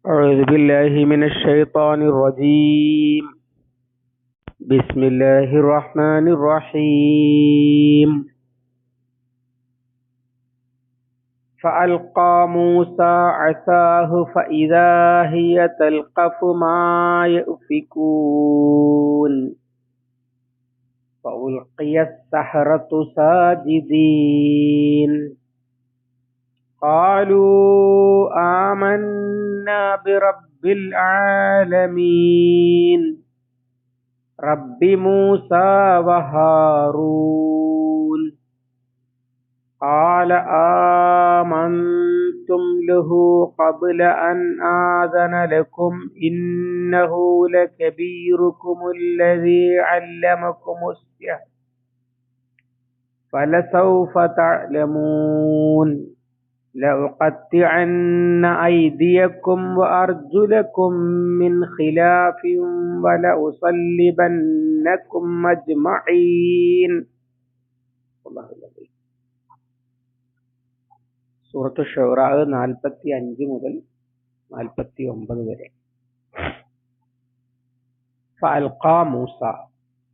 أعوذ بالله من الشيطان الرجيم. بسم الله الرحمن الرحيم. فألقى موسى عصاه فإذا هي تلقف ما يأفكون فألقي السحرة ساجدين قالوا آمنا برب العالمين رب موسى وهارون قال آمنتم له قبل أن آذن لكم إنه لكبيركم الذي علمكم السحر فلسوف تعلمون لأقطعن أيديكم وأرجلكم من خلاف ولأصلبنكم أجمعين. സൂറത്ത് ഷുറാ 45 മുതൽ 49 വരെ. ഫഅൽഖാ മൂസ,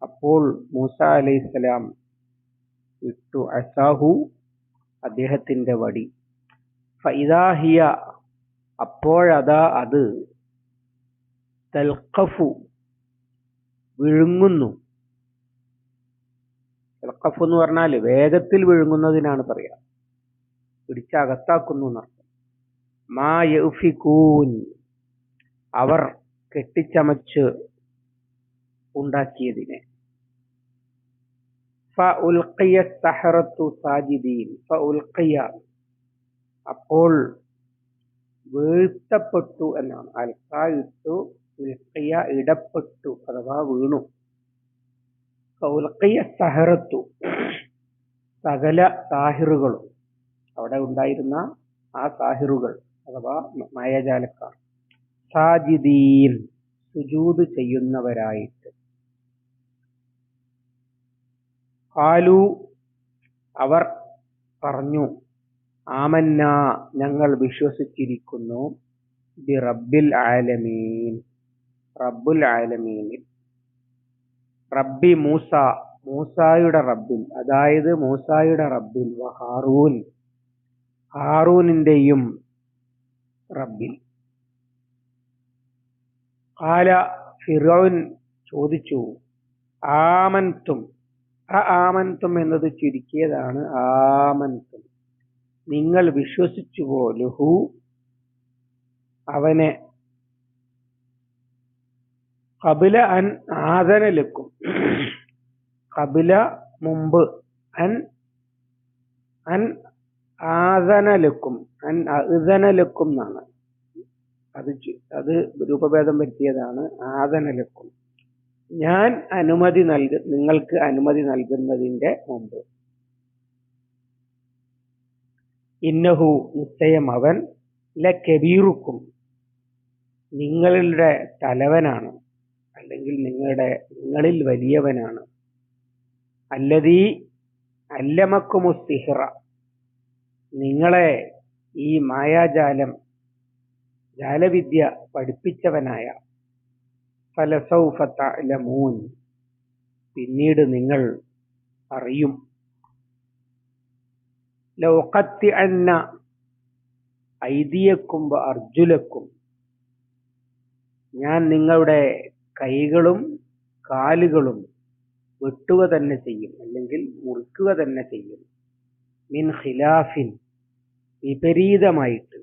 അപ്പോൾ മൂസ അലൈഹിസ്സലാം ഇട്ടു അസാഹു, അദ്ദേഹത്തിന്റെ വടി. ഫഇദാ ഹിയ, അപ്പോഴതാ അത്, തൽഖഫു, വിഴുങ്ങുന്നു. തൽഖഫു എന്ന് പറഞ്ഞാൽ വേഗത്തിൽ വിഴുങ്ങുന്നതിനാണ് പറയാ, പിടിച്ചകത്താക്കുന്നു എന്നർത്ഥം. മാ യഉഫികൂൻ, അവർ കെട്ടിച്ചമച്ച് ഉണ്ടാക്കിയതിനെ. ഫഉൽഖിയ സഹറത്തു സാജിദീൻ, ഫഉൽഖിയ, അപ്പോൾ വീഴ്ത്തപ്പെട്ടു എന്നാണ്. അൽഖ ഇട്ടു, ഉൽഖിയ ഇടപ്പെട്ടു അഥവാ വീണു. ഫഉൽഖിയ സഹറത്തു, സകല സാഹിറുകളും, അവിടെ ഉണ്ടായിരുന്ന ആ സാഹിറുകൾ അഥവാ മായാജാലക്കാർ, സാജിദീൻ, സുജൂദ് ചെയ്യുന്നവരായിട്ട്. ഖാലു, അവർ പറഞ്ഞു, ആമന്ന, ഞങ്ങൾ വിശ്വസിച്ചിരിക്കുന്നു, ബി റബ്ബിൽ ആലമീൻ, റബ്ബുൽ ആലമീനിൽ. റബ്ബി മൂസ, മൂസായുടെ റബ്ബിൽ, അതായത് മൂസായുടെ റബ്ബിൽ, വഹാറൂൻ, ഹാറൂനിന്റെയും റബ്ബിൽ. ഖാല, ഫിർഔൻ ചോദിച്ചു, ആമൻതും, ആമൻതും എന്നത് ചുരുക്കിയതാണ്. ആമൻതും, നിങ്ങൾ വിശ്വസിച്ചുവോ, ലഹു, അവനെ, ഖബല അൻ ആദന ലക്കും, ഖബല മുമ്പ്, അൻ ആദന ലക്കും, അൻ അഅ്ദന ലക്കും എന്നാണ്. അത് രൂപഭേദം വരുത്തിയതാണ്. ആദന ലക്കും, ഞാൻ നിങ്ങൾക്ക് അനുമതി നൽകുന്നതിന്റെ മുമ്പ്. ഇന്നഹു, നിശ്ചയം അവൻ, ലകബീറുക്കും, നിങ്ങളുടെ തലവനാണ്, അല്ലെങ്കിൽ നിങ്ങളിൽ വലിയവനാണ്. അല്ലദീ അല്ലമക്കുമുസ് സിഹ്റ, നിങ്ങളെ ഈ മായാജാലം, ജാലവിദ്യ പഠിപ്പിച്ചവനായ. ഫലസൗഫ തഅലമൂൻ, പിന്നീട് നിങ്ങൾ അറിയും. ലൗഖത്തിഅന്ന ഐദിയക്കും വഅർജുലക്കും, ഞാൻ നിങ്ങളുടെ കൈകളും കാലുകളും വെട്ടുക തന്നെ ചെയ്യും, അല്ലെങ്കിൽ മുറിക്കുക തന്നെ ചെയ്യും. മിൻ ഖിലാഫിൻ, വിപരീതമായിട്ട്.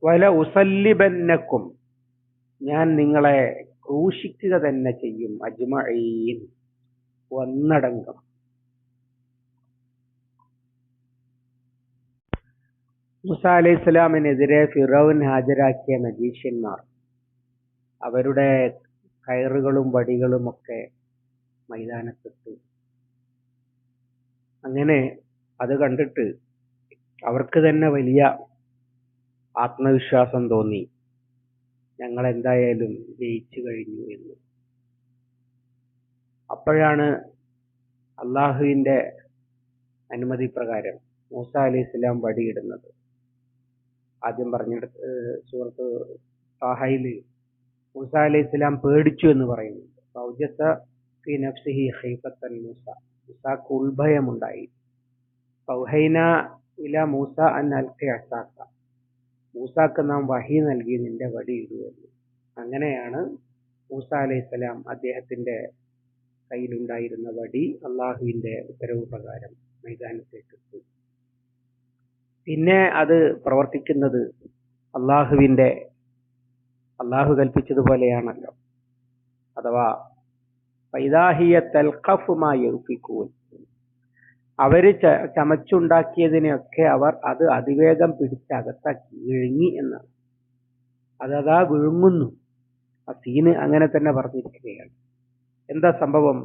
വല ഉസല്ലിബന്നക്കും, ഞാൻ നിങ്ങളെ ക്രൂശിക്കുക തന്നെ ചെയ്യും. അജ്മഈൻ, ഒന്നടങ്കം. മൂസ അലൈഹിസ്സലാമിനെതിരെ ഫിറൗൻ ഹാജരാക്കിയ മജീഷ്യന്മാർ അവരുടെ കയറുകളും വടികളും ഒക്കെ മൈതാനത്തിട്ടു. അങ്ങനെ അത് കണ്ടിട്ട് അവർക്ക് തന്നെ വലിയ ആത്മവിശ്വാസം തോന്നി, ഞങ്ങൾ എന്തായാലും ജയിച്ചു കഴിഞ്ഞു എന്ന്. അപ്പോഴാണ് അള്ളാഹുവിന്റെ അനുമതി പ്രകാരം മൂസ അലൈഹിസ്സലാം വടിയിടുന്നത്. ആദ്യം പറഞ്ഞെടുത്ത് സൂറത്ത് താഹയിൽ മൂസ അലൈഹി സ്വലാം പേടിച്ചു എന്ന് പറയുന്നുണ്ട്. ഫൗജസ ഫി നഫ്സിഹി ഖൈഫത്തൻ മൂസ, മൂസാക്ക് ഉൾഭയമുണ്ടായി. ഫൗഹൈന ഇല മൂസ അൻ അൽഖി അസാക്ക, മൂസാക്ക് നാം വഹി നൽകി നിന്റെ വടി ഇടുവെന്ന്. അങ്ങനെയാണ് മൂസ അലൈഹി സ്വലാം അദ്ദേഹത്തിന്റെ കയ്യിലുണ്ടായിരുന്ന വടി അള്ളാഹുവിന്റെ ഉത്തരവ് പ്രകാരം മൈതാനത്തേക്ക് ഇട്ടു. പിന്നെ അത് പ്രവർത്തിക്കുന്നത് അള്ളാഹു കൽപ്പിച്ചതുപോലെയാണല്ലോ. അഥവാ ഫൈദാഹിയ തൽഖഫു മാ യൗഫികൂൻ, അവര് ചമച്ചുണ്ടാക്കിയതിനെയൊക്കെ അവർ അത് അതിവേഗം പിടിച്ചകത്താക്കി വിഴുങ്ങി എന്നാണ്. അതതാ വിഴുങ്ങുന്നു. ആ സീന് അങ്ങനെ തന്നെ പറഞ്ഞിരിക്കുകയാണ്. എന്താ സംഭവം?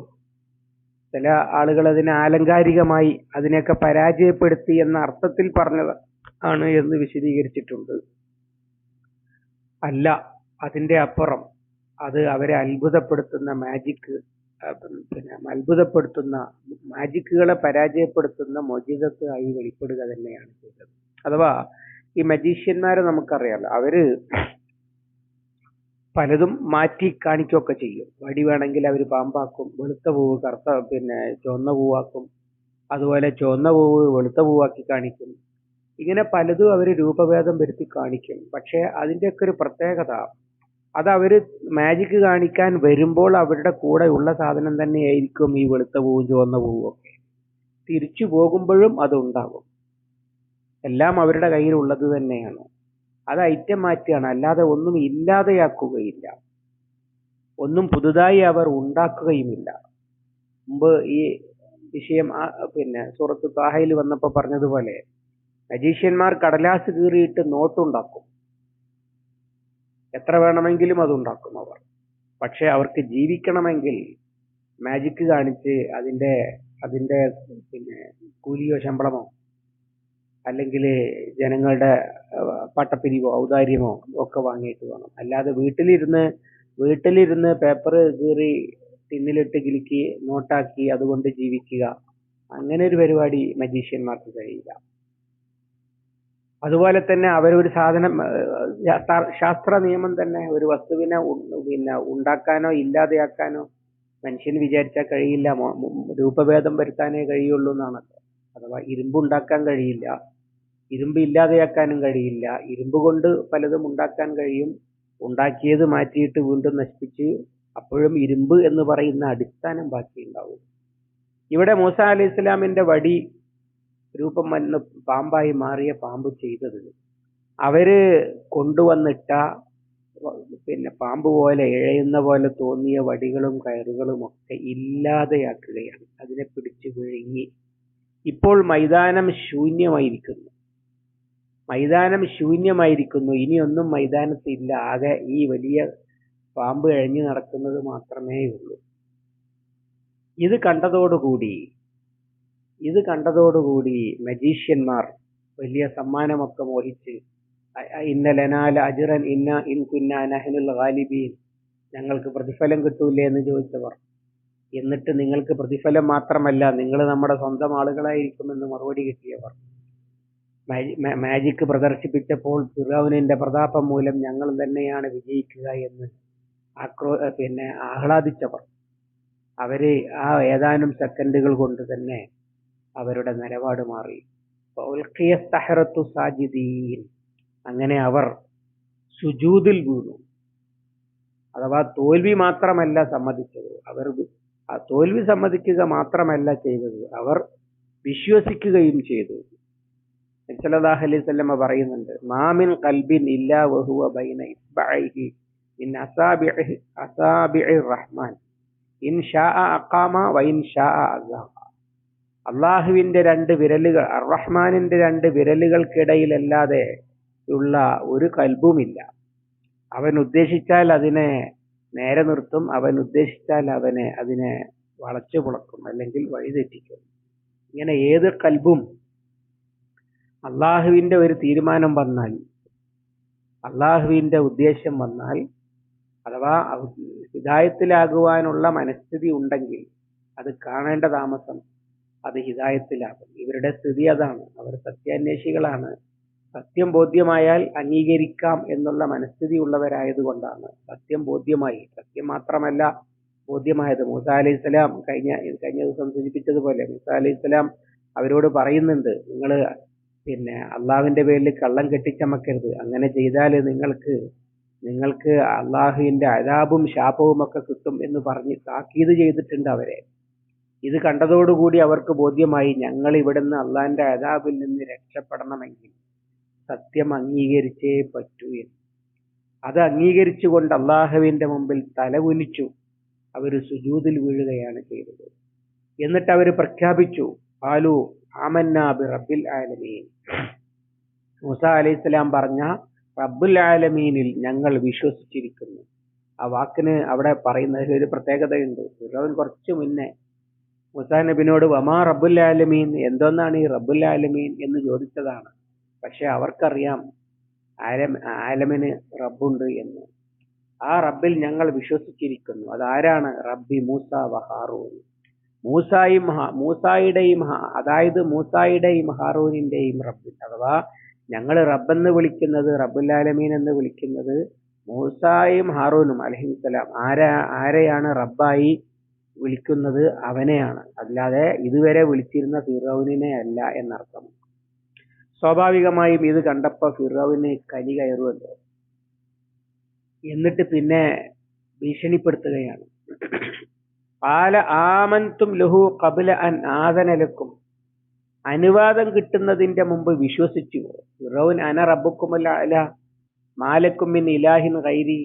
ചില ആളുകൾ അതിനെ ആലങ്കാരികമായി അതിനെയൊക്കെ പരാജയപ്പെടുത്തി എന്ന അർത്ഥത്തിൽ പറഞ്ഞത് ആണ് എന്ന് വിശദീകരിച്ചിട്ടുണ്ട്. അല്ല, അതിന്റെ അപ്പുറം അത് അവരെ അത്ഭുതപ്പെടുത്തുന്ന മാജിക്കുകളെ പരാജയപ്പെടുത്തുന്ന മൊജിസത്ത് ആയി വെളിപ്പെടുക തന്നെയാണ് ചെയ്തത്. അഥവാ ഈ മജീഷ്യന്മാരെ നമുക്കറിയാലോ, അവര് പലതും മാറ്റി കാണിക്കുകയൊക്കെ ചെയ്യും. വടി വേണമെങ്കിൽ അവർ പാമ്പാക്കും, വെളുത്ത പൂവ് ചുവന്ന പൂവാക്കും, അതുപോലെ ചുവന്ന പൂവ് വെളുത്ത പൂവാക്കി കാണിക്കും. ഇങ്ങനെ പലതും അവർ രൂപഭേദം വരുത്തി കാണിക്കും. പക്ഷെ അതിൻ്റെയൊക്കെ ഒരു പ്രത്യേകത, അത് അവര് മാജിക് കാണിക്കാൻ വരുമ്പോൾ അവരുടെ കൂടെ ഉള്ള സാധനം തന്നെയായിരിക്കും ഈ വെളുത്ത പൂവും ചുവന്ന പൂവും ഒക്കെ. തിരിച്ചു പോകുമ്പോഴും അത് ഉണ്ടാകും. എല്ലാം അവരുടെ കയ്യിലുള്ളത് തന്നെയാണ്. അത് ഐറ്റം മാറ്റുകയാണ്, അല്ലാതെ ഒന്നും ഇല്ലാതെയാക്കുകയില്ല. ഒന്നും പുതുതായി അവർ ഉണ്ടാക്കുകയുമില്ല. മുമ്പ് ഈ വിഷയം സൂറത്ത് താഹയിൽ വന്നപ്പോ പറഞ്ഞതുപോലെ മജീഷ്യന്മാർ കടലാസ് കീറിയിട്ട് നോട്ടുണ്ടാക്കും. എത്ര വേണമെങ്കിലും അതുണ്ടാക്കും അവർ. പക്ഷെ അവർക്ക് ജീവിക്കണമെങ്കിൽ മാജിക് കാണിച്ച് അതിന്റെ കൂലിയോ ശമ്പളമോ അല്ലെങ്കിൽ ജനങ്ങളുടെ പട്ടപ്പിരിവോ ഔദാര്യമോ ഒക്കെ വാങ്ങിയിട്ട് വേണം. അല്ലാതെ വീട്ടിലിരുന്ന് പേപ്പർ കീറി ടിന്നിലിട്ട് കിലുക്കി നോട്ടാക്കി അതുകൊണ്ട് ജീവിക്കുക, അങ്ങനെ ഒരു പരിപാടി മജീഷ്യന്മാർക്ക് കഴിയില്ല. അതുപോലെ തന്നെ അവരൊരു സാധനം, ശാസ്ത്ര നിയമം തന്നെ, ഒരു വസ്തുവിനെ ഉണ്ടാക്കാനോ ഇല്ലാതെയാക്കാനോ മനുഷ്യന് വിചാരിച്ചാൽ കഴിയില്ല. രൂപഭേദം വരുത്താനേ കഴിയുള്ളൂ എന്നാണല്ലോ. അഥവാ ഇരുമ്പ് ഉണ്ടാക്കാൻ കഴിയില്ല, ഇരുമ്പ് ഇല്ലാതെയാക്കാനും കഴിയില്ല. ഇരുമ്പ് കൊണ്ട് പലതും ഉണ്ടാക്കാൻ കഴിയും, ഉണ്ടാക്കിയത് മാറ്റിയിട്ട് വീണ്ടും നശിപ്പിച്ച് അപ്പോഴും ഇരുമ്പ് എന്ന് പറയുന്ന അടിസ്ഥാനം ബാക്കിയുണ്ടാവും. ഇവിടെ മൂസ അലൈഹി ഇസ്ലാമിന്റെ വടി രൂപം വന്ന് പാമ്പായി മാറിയ പാമ്പ് ചെയ്തത്, അവര് കൊണ്ടുവന്നിട്ട പാമ്പ് പോലെ ഇഴയുന്ന പോലെ തോന്നിയ വടികളും കയറുകളും ഒക്കെ ഇല്ലാതെയാക്കുകയാണ്. അതിനെ പിടിച്ചു വിഴുങ്ങി. ഇപ്പോൾ മൈതാനം ശൂന്യമായിരിക്കുന്നു. ഇനിയൊന്നും മൈതാനത്തില്ല. ആകെ ഈ വലിയ പാമ്പ് ഇഴഞ്ഞു നടക്കുന്നത് മാത്രമേ ഉള്ളൂ. ഇത് കണ്ടതോടുകൂടി മജീഷ്യന്മാർ വലിയ സമ്മാനമൊക്കെ മോഹിച്ച്, ഇന്നലനാല അജ്റൻ ഇൻ കുന്നാ നഹ്നുൽ ഗാലിബീൻ, ഞങ്ങൾക്ക് പ്രതിഫലം കിട്ടൂലേ എന്ന് ചോദിച്ചവർ, എന്നിട്ട് നിങ്ങൾക്ക് പ്രതിഫലം മാത്രമല്ല നിങ്ങൾ നമ്മുടെ സ്വന്തം ആളുകളായിരിക്കുമെന്ന് മറുപടി കിട്ടിയവർ, മാജിക് പ്രദർശിപ്പിച്ചപ്പോൾ ഫിറഔനിന്റെ പ്രതാപം മൂലം ഞങ്ങൾ തന്നെയാണ് വിജയിക്കുക എന്ന് ആഹ്ലാദിച്ചവർ, അവര് ആ ഏതാനും സെക്കൻഡുകൾ കൊണ്ട് തന്നെ അവരുടെ നിലപാട് മാറി. അങ്ങനെ അവർ സുജൂദിൽ വീണു. അഥവാ തോൽവി മാത്രമല്ല സമ്മതിച്ചത്, തോൽവി സമ്മതിക്കുക മാത്രമല്ല ചെയ്തത്, അവർ വിശ്വസിക്കുകയും ചെയ്തു. നബി സല്ലല്ലാഹു അലൈഹി വസല്ലം പറയുന്നുണ്ട്, മാമിൻ ഖൽബിൻ ഇല്ലാ വഹുവ ബൈന ഇസ്ബഅൈഹി മിൻ അസാബിഇർ റഹ്മാൻ ഇൻ ഷാഅ അഖാമ വ ഇൻ ഷാഅ അസാഖ. അള്ളാഹുവിന്റെ രണ്ട് വിരലുകൾ, അർ-റഹ്മാനിന്റെ രണ്ട് വിരലുകൾക്കിടയിലല്ലാതെ ഉള്ള ഒരു കൽബുമില്ല. അവൻ ഉദ്ദേശിച്ചാൽ അതിനെ നേരെ നിർത്തും, അവൻ ഉദ്ദേശിച്ചാൽ അതിനെ വളച്ചു പുളക്കും, അല്ലെങ്കിൽ വഴിതെറ്റിക്കും. ഇങ്ങനെ ഏത് കൽബും അള്ളാഹുവിന്റെ ഒരു തീരുമാനം വന്നാൽ, അള്ളാഹുവിന്റെ ഉദ്ദേശം വന്നാൽ, അഥവാ ഹിദായത്തിലാകുവാനുള്ള മനസ്ഥിതി ഉണ്ടെങ്കിൽ അത് കാണേണ്ട താമസം അത് ഹിദായത്തിലാകും. ഇവരുടെ സ്ഥിതി അതാണ്. അവർ സത്യാന്വേഷികളാണ്. സത്യം ബോധ്യമായാൽ അംഗീകരിക്കാം എന്നുള്ള മനസ്ഥിതി ഉള്ളവരായതുകൊണ്ടാണ്. സത്യം ബോധ്യമായി. സത്യം മാത്രമല്ല ബോധ്യമായത്. മൂസ അലൈഹിസ്സലാം കഴിഞ്ഞ ദിവസം സൂചിപ്പിച്ചതുപോലെ മൂസ അലൈഹിസ്സലാം അവരോട് പറയുന്നുണ്ട്, നിങ്ങൾ അള്ളാഹുവിന്റെ പേരിൽ കള്ളം കെട്ടിച്ചമക്കരുത്. അങ്ങനെ ചെയ്താൽ നിങ്ങൾക്ക് അള്ളാഹുവിന്റെ അദാബും ശാപവും ഒക്കെ കിട്ടും എന്ന് പറഞ്ഞ് താക്കീത് ചെയ്തിട്ടുണ്ട് അവരെ. ഇത് കണ്ടതോടുകൂടി അവർക്ക് ബോധ്യമായി, ഞങ്ങൾ ഇവിടുന്ന് അള്ളാഹിന്റെ അദാബിൽ നിന്ന് രക്ഷപ്പെടണമെങ്കിൽ സത്യം അംഗീകരിച്ചേ പറ്റൂ എന്ന്. അത് അംഗീകരിച്ചുകൊണ്ട് അള്ളാഹുവിന്റെ മുമ്പിൽ തലകുനിച്ചു അവർ സുജൂദിൽ വീഴുകയാണ് ചെയ്തത്. എന്നിട്ട് അവർ പ്രഖ്യാപിച്ചു, ഖാലു ആമന്നാ ബി റബ്ബിൽ ആലമീൻ. മൂസ അലൈഹിസ്സലാം പറഞ്ഞ റബ്ബുൽ ആലമീനിൽ ഞങ്ങൾ വിശ്വസിച്ചിരിക്കുന്നു. ആ വാക്കിന് അവിടെ പറയുന്നതിൽ ഒരു പ്രത്യേകതയുണ്ട്. ഫിറൗൻ കുറച്ചു മുന്നേ മൂസാ നബിനോട് വമാ റബ്ബുൽ ആലമീൻ, എന്തോന്നാണ് ഈ റബ്ബുൽ ആലമീൻ എന്ന് ചോദിച്ചതാണ്. പക്ഷെ അവർക്കറിയാം ആലമിന് റബ്ബുണ്ട് എന്ന്. ആ റബ്ബിൽ ഞങ്ങൾ വിശ്വസിച്ചിരിക്കുന്നു. അതാരാണ്? റബ്ബി മൂസ വ ഹാറൂൻ. മൂസായുടെയും അതായത് മൂസായുടെയും ഹാറൂനിന്റെയും റബ്ബിൽ, അഥവാ ഞങ്ങൾ റബ്ബെന്ന് വിളിക്കുന്നത്, റബ്ബുൽ ആലമീൻ എന്ന് വിളിക്കുന്നത് മൂസായും ഹാറൂനും അലൈഹിസ്സലാം. ആരെയാണ് റബ്ബായി വിളിക്കുന്നത്? അവനെയാണ്, അല്ലാതെ ഇതുവരെ വിളിച്ചിരുന്ന ഫിറൗനിനെ അല്ല എന്നർത്ഥം. സ്വാഭാവികമായും ഇത് കണ്ടപ്പോ ഫിറൗന് കലി കയറുമല്ലോ. എന്നിട്ട് പിന്നെ ഭീഷണിപ്പെടുത്തുകയാണ്. ഖാല ആമൻതും ലഹു ഖബ്ല അൻ ആദന ലക്കും. അനുവാദം കിട്ടുന്നതിന്റെ മുമ്പ് വിശ്വസിച്ചു. ഫിറൗൻ അന റബ്ബുക്കുമുൽ അഅല മാലക്കും മിൻ ഇലാഹിൻ ഗൈരി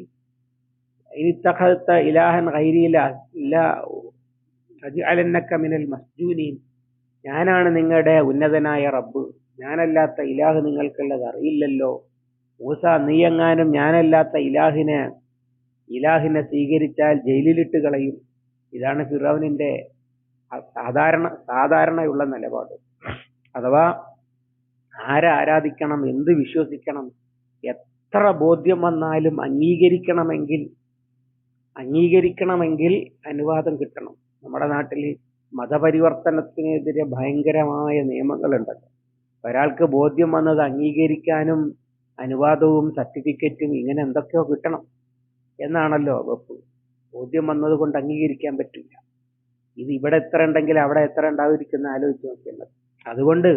ഇത്തഖദത ഇലാഹൻ ഗൈരി ലാ അജ്അലന്നക മിനൽ മസ്ജൂനീൻ. ഞാനാണ് നിങ്ങളുടെ ഉന്നതനായ റബ്ബ്, ഞാനല്ലാത്ത ഇലാഹ് നിങ്ങൾക്കുള്ളത് അറിയില്ലല്ലോ. മൂസ, നീയെങ്ങാനും ഞാനല്ലാത്ത ഇലാഹിനെ സ്വീകരിച്ചാൽ ജയിലിലിട്ട് കളയും. ഇതാണ് ഫിറൗനിന്റെ സാധാരണയുള്ള നിലപാട്. അഥവാ ആരെ ആരാധിക്കണം, എന്ത് വിശ്വസിക്കണം, എത്ര ബോധ്യം വന്നാലും അംഗീകരിക്കണമെങ്കിൽ അനുവാദം കിട്ടണം. നമ്മുടെ നാട്ടിൽ മതപരിവർത്തനത്തിനെതിരെ ഭയങ്കരമായ നിയമങ്ങളുണ്ടല്ലോ. ഒരാൾക്ക് ബോധ്യം വന്നത് അംഗീകരിക്കാനും അനുവാദവും സർട്ടിഫിക്കറ്റും ഇങ്ങനെ എന്തൊക്കെയോ കിട്ടണം എന്നാണല്ലോ വെപ്പ്. ബോധ്യം വന്നത് കൊണ്ട് അംഗീകരിക്കാൻ പറ്റില്ല. ഇത് ഇവിടെ എത്ര ഉണ്ടെങ്കിൽ അവിടെ എത്ര ഉണ്ടാവിരിക്കുന്ന ആലോചിച്ച് നോക്കേണ്ടത്. അതുകൊണ്ട്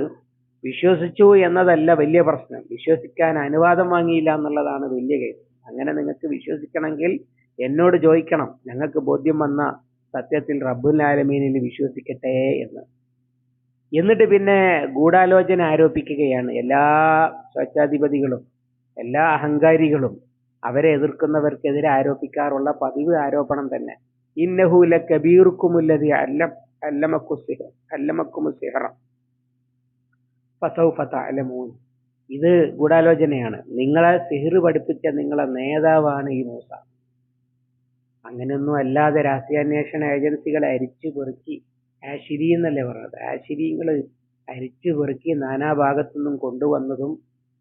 വിശ്വസിച്ചു എന്നതല്ല വലിയ പ്രശ്നം, വിശ്വസിക്കാൻ അനുവാദം വാങ്ങിയില്ല എന്നുള്ളതാണ് വലിയ കേസ്. അങ്ങനെ നിങ്ങൾക്ക് വിശ്വസിക്കണമെങ്കിൽ എന്നോട് ചോദിക്കണം, ഞങ്ങൾക്ക് ബോധ്യം വന്ന സത്യത്തിൽ റബ്ബുൽ ആലമീനിൽ വിശ്വസിക്കട്ടെ എന്ന്. എന്നിട്ട് പിന്നെ ഗൂഢാലോചന ആരോപിക്കുകയാണ്. എല്ലാ സ്വച്ഛാധിപതികളും എല്ലാ അഹങ്കാരികളും അവരെ എതിർക്കുന്നവർക്കെതിരെ ആരോപിക്കാറുള്ള പതിവ് ആരോപണം തന്നെ. ഇന്നഹു ലകബീറുക്കുമുല്ലദി അല്ലമക്കുമുസ് സിഹ്റ ഫസൗഫ തഅലമൂൻ. ഇത് ഗൂഢാലോചനയാണ്. നിങ്ങളെ സിഹ്ർ പഠിപ്പിച്ച നിങ്ങളെ നേതാവാണ് ഈ മൂസ. അങ്ങനെയൊന്നും അല്ലാതെ രഹസ്യാന്വേഷണ ഏജൻസികളെ അരിച്ചു പെറുക്കി, ആശിരി എന്നല്ലേ പറഞ്ഞത്, ആശിരിങ്ങൾ അരിച്ചു പെറുക്കി നാനാഭാഗത്തുനിന്നും കൊണ്ടുവന്നതും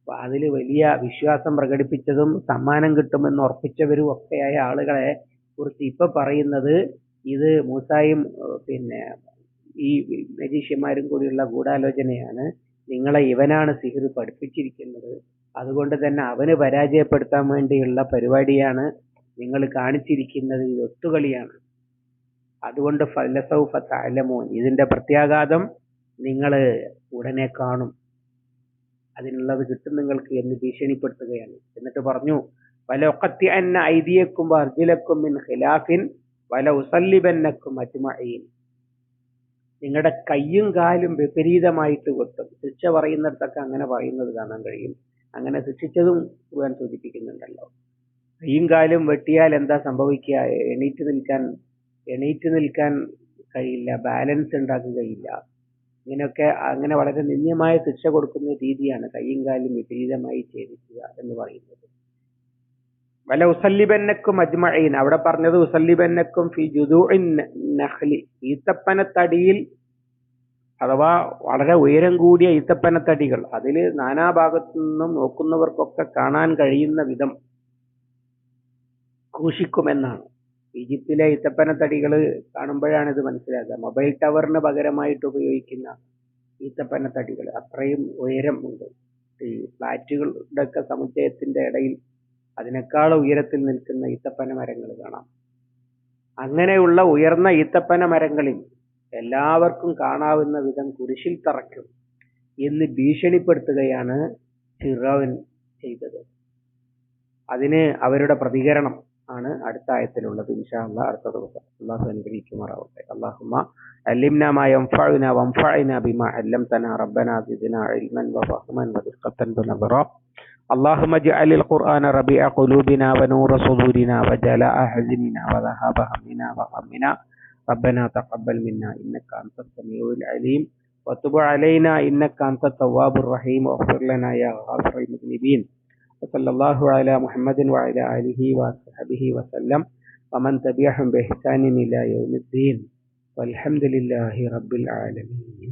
അതിൽ വലിയ വിശ്വാസം പ്രകടിപ്പിച്ചതും സമ്മാനം കിട്ടുമെന്ന് ഉറപ്പിച്ചവരും ഒക്കെയായ ആളുകളെ കുറിച്ച് ഇപ്പൊ പറയുന്നത് ഇത് മൂസായും ഈ മജീഷ്യന്മാരും കൂടിയുള്ള ഗൂഢാലോചനയാണ്. നിങ്ങളെ ഇവനാണ് സിഹിർ പഠിപ്പിച്ചിരിക്കുന്നത്, അതുകൊണ്ട് തന്നെ അവന് പരാജയപ്പെടുത്താൻ വേണ്ടിയുള്ള പരിപാടിയാണ് നിങ്ങൾ കാണിച്ചിരിക്കുന്നത്, ഇത് ഒത്തുകളിയാണ്. അതുകൊണ്ട് ഫലസൗഫ തഅലമൂൻ, ഇതിന്റെ പ്രത്യാഘാതം നിങ്ങൾ ഉടനെ കാണും, അതിനുള്ളത് കിട്ടും നിങ്ങൾക്ക് എന്ന് ഭീഷണിപ്പെടുത്തുകയാണ്. എന്നിട്ട് പറഞ്ഞു, വലഉഖത്തിഅന്ന ഐദിയക്കും വഅർജുലക്കും മിൻ ഖിലാഫിൻ വലഉസല്ലിബന്നക്കും അജ്മഈൻ. നിങ്ങളുടെ കയ്യും കാലും വിപരീതമായിട്ട് കൊട്ടും. ശിക്ഷ പറയുന്നിടത്തൊക്കെ അങ്ങനെ പറയുന്നത് കാണാൻ കഴിയും. അങ്ങനെ ശിക്ഷിച്ചതും ഖുർആൻ സൂചിപ്പിക്കുന്നുണ്ടല്ലോ. കയ്യും കാലും വെട്ടിയാൽ എന്താ സംഭവിക്കുക? എണീറ്റ് നിൽക്കാൻ കഴിയില്ല, ബാലൻസ് ഉണ്ടാക്കുകയില്ല. അങ്ങനെ വളരെ നിന്ദ്യമായ ശിക്ഷ കൊടുക്കുന്ന രീതിയാണ് കയ്യും കാലും വിപരീതമായി ഛേദിക്കുക എന്ന് പറയുന്നത്. വല ഉസല്ലിബന്നക്കും അജ്മഈൻ, അവിടെ പറഞ്ഞത് ഉസല്ലിബന്നക്കും ഫി ജുദൂഇൻ നഖ്ലി, ഈത്തപ്പനത്തടിയിൽ, അഥവാ വളരെ ഉയരം കൂടിയ ഈത്തപ്പനത്തടികൾ, അതിൽ നാനാഭാഗത്തു നിന്നും നോക്കുന്നവർക്കൊക്കെ കാണാൻ കഴിയുന്ന വിധം ക്രൂശിക്കുമെന്നാണ്. ഈജിപ്തിലെ ഈത്തപ്പനത്തടികൾ കാണുമ്പോഴാണ് ഇത് മനസ്സിലാക്കുക. മൊബൈൽ ടവറിന് പകരമായിട്ട് ഉപയോഗിക്കുന്ന ഈത്തപ്പനത്തടികൾ, അത്രയും ഉയരം ഉണ്ട്. ഈ ഫ്ലാറ്റുകളുടെ ഒക്കെ സമുച്ചയത്തിന്റെ ഇടയിൽ അതിനേക്കാൾ ഉയരത്തിൽ നിൽക്കുന്ന ഈത്തപ്പന മരങ്ങൾ കാണാം. അങ്ങനെയുള്ള ഉയർന്ന ഈത്തപ്പന മരങ്ങളിൽ എല്ലാവർക്കും കാണാവുന്ന വിധം കുരിശിൽ തറയ്ക്കും എന്ന് ഭീഷണിപ്പെടുത്തുകയാണ് ഫിറഔൻ ചെയ്തത്. അതിന് അവരുടെ പ്രതികരണം ആണ് അടുത്ത ആയത്തിലുള്ളത്. ഇൻഷാ അല്ലാഹ് അടുത്ത ദിവസം അല്ലാഹു അനുഗ്രഹിക്കുമാറാവട്ടെ. അല്ലാഹുമ്മ അല്ലിംനാ മാ യൻഫഉനാ വൻഫഅനാ ബിമാ അല്ലംതനാ റബ്ബനാ സിദ്നാ ഇൽമൻ വഫഹ്മൻ വദിഖ്ഖതൻ വനബറ. اللهم اجعل القرآن ربيع قلوبنا ونور صدورنا وجلاء حزننا وذهاب همنا وغمنا. ربنا تقبل منا إنك أنت السميع العليم وتب علينا إنك أنت التواب الرحيم واغفر لنا يا غافر المذنبين. وصلى الله على محمد وعلى آله وصحبه وسلم ومن تبعهم بإحسان إلى يوم الدين والحمد لله رب العالمين.